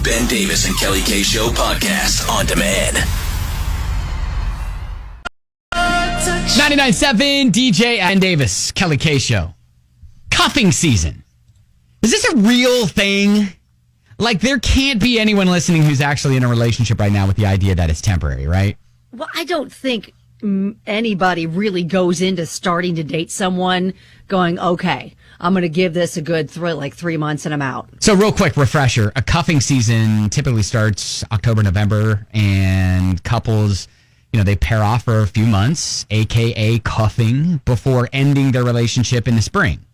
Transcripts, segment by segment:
The Ben Davis and Kelly K Show podcast on demand. 99.7 DJ and Davis, Kelly K Show. Cuffing season. Is this a real thing? Like, there can't be anyone listening who's actually in a relationship right now with the idea that it's temporary, right? Well, I don't think anybody really goes into starting to date someone going, okay, I'm going to give this a good 3 months and I'm out. So real quick refresher, a cuffing season typically starts October, November, and couples, they pair off for a few months, aka cuffing, before ending their relationship in the spring.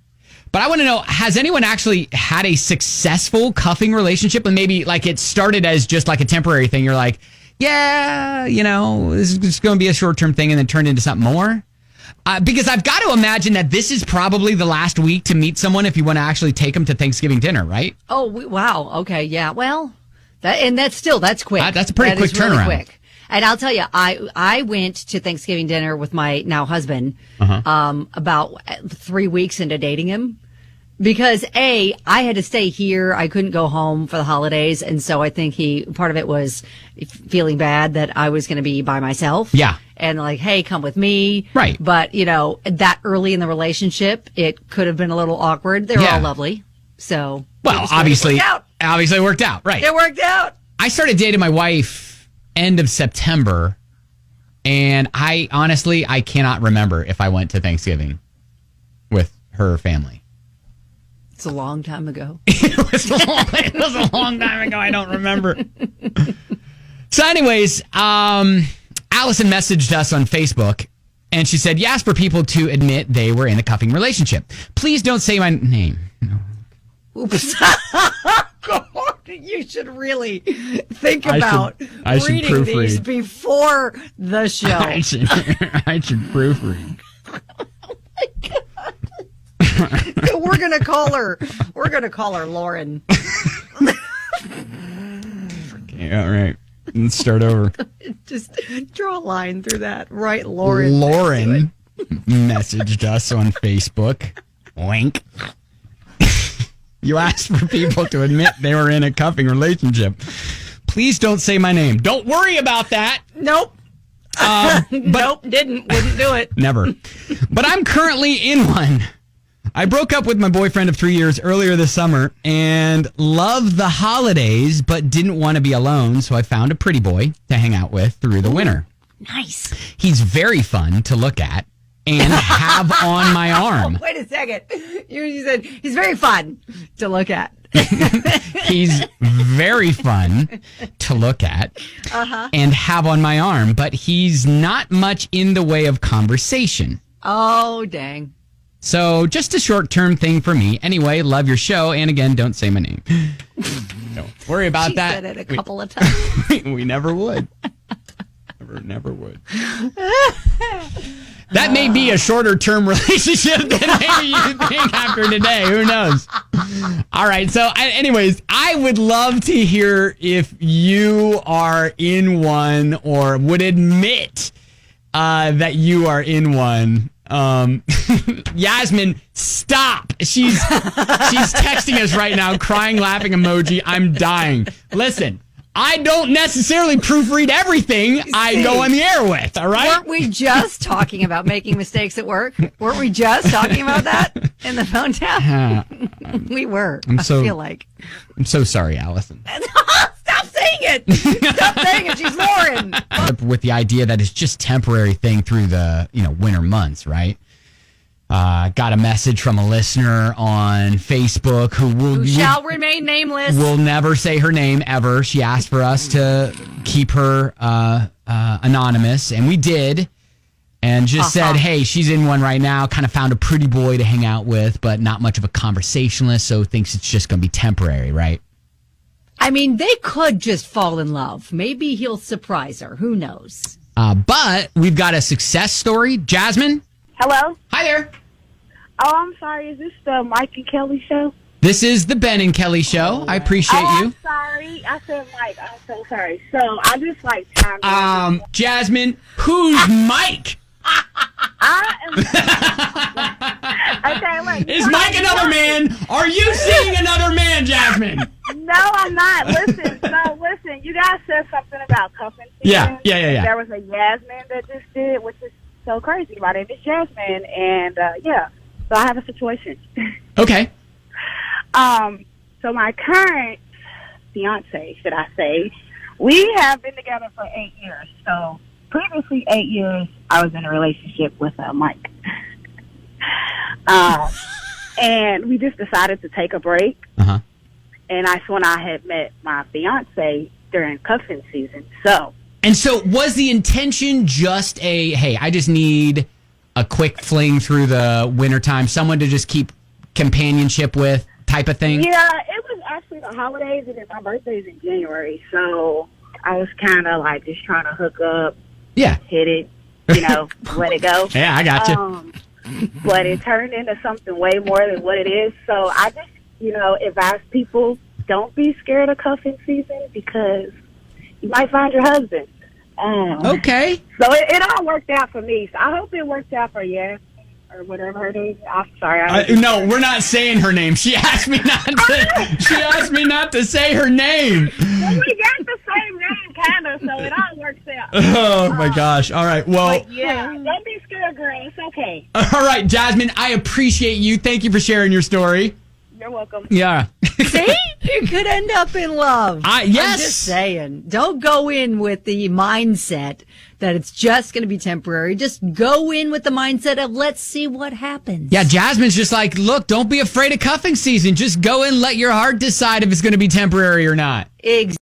But I want to know, has anyone actually had a successful cuffing relationship? And maybe like it started as just like a temporary thing. You're like, yeah, this is just going to be a short-term thing, and then turned into something more. Because I've got to imagine that this is probably the last week to meet someone if you want to actually take them to Thanksgiving dinner, right? Oh, wow. Okay, yeah. Well, that's quick. That's a pretty quick turnaround. Really quick. And I'll tell you, I went to Thanksgiving dinner with my now husband about 3 weeks into dating him. Because I had to stay here. I couldn't go home for the holidays. And so I think part of it was feeling bad that I was going to be by myself. Yeah. And like, hey, come with me. Right. But, that early in the relationship, it could have been a little awkward. They were all lovely. So. Well, obviously it worked out. Right. It worked out. I started dating my wife end of September. And I cannot remember if I went to Thanksgiving with her family. It's a long time ago. It was a long time ago. I don't remember. So anyways, Allison messaged us on Facebook, and she said, you asked for people to admit they were in a cuffing relationship. Please don't say my name. No. Oops. God, you should really think about reading these before the show. I should proofread. We're gonna call her Lauren. Okay, all right. Let's start over. Just draw a line through that, right, Lauren? Lauren messaged us on Facebook. Wink. You asked for people to admit they were in a cuffing relationship. Please don't say my name. Don't worry about that. Nope. Wouldn't do it. Never. But I'm currently in one. I broke up with my boyfriend of 3 years earlier this summer and loved the holidays, but didn't want to be alone, so I found a pretty boy to hang out with through the winter. Nice. He's very fun to look at and have on my arm. Wait a second. You said he's very fun to look at. He's very fun to look at and have on my arm, but he's not much in the way of conversation. Oh, dang. So just a short-term thing for me. Anyway, love your show. And again, don't say my name. Don't worry about that. She said it a couple of times. We never would. Never would. That may be a shorter-term relationship than maybe you think after today. Who knows? All right. So anyways, I would love to hear if you are in one or would admit that you are in one. Yasmin, stop. She's texting us right now, crying, laughing emoji. I'm dying. Listen, I don't necessarily proofread everything I go on the air with, all right? Weren't we just talking about making mistakes at work? Weren't we just talking about that in the phone tap? We were, I feel like. I'm so sorry, Allison. Stop saying it. Stop saying it. She's Lauren. With the idea that it's just temporary thing through the winter months, right? Got a message from a listener on Facebook who shall remain nameless. Will never say her name ever. She asked for us to keep her anonymous, and we did. And just said, hey, she's in one right now, kind of found a pretty boy to hang out with, but not much of a conversationalist, so thinks it's just going to be temporary, right? I mean, they could just fall in love. Maybe he'll surprise her. Who knows? But we've got a success story. Jasmine? Hello? Hi there. Oh, I'm sorry. Is this the Mike and Kelly show? This is the Ben and Kelly show. I appreciate you. I'm sorry. I said Mike. I'm so sorry. So I just like time. Jasmine, who's Mike? I am. Okay, look. Is Mike another man? Are you seeing another man, Jasmine? No, I'm not. Listen. you guys said something about cuffing Yeah. season. There was a Yasmin that just did, which is so crazy. My name is Jasmine, and so I have a situation. Okay. So my current fiance, should I say, we have been together for 8 years. So previously 8 years, I was in a relationship with Mike. And we just decided to take a break. Uh-huh. And that's when I had met my fiance during cuffing season. So was the intention just hey, I just need a quick fling through the wintertime, someone to just keep companionship with type of thing? Yeah, it was actually the holidays, and then my birthday's in January. So I was kind of like just trying to hook up, Yeah. hit it, let it go. Yeah, I got you. But it turned into something way more than what it is. So I just, advise people, don't be scared of cuffing season because you might find your husband. Okay. So it all worked out for me. So I hope it worked out for you or whatever her name is. I'm sorry. No, we're not saying her name. She asked me not to. She asked me not to say her name. Well, we got the same name, kind of, so it all works out. Oh my gosh! All right. Well, yeah. Don't be scared, girl. It's okay. All right, Jasmine. I appreciate you. Thank you for sharing your story. You're welcome. Yeah. See, you could end up in love. Yes. I'm just saying, don't go in with the mindset that it's just going to be temporary. Just go in with the mindset of let's see what happens. Yeah, Jasmine's just like, look, don't be afraid of cuffing season. Just go and let your heart decide if it's going to be temporary or not. Exactly.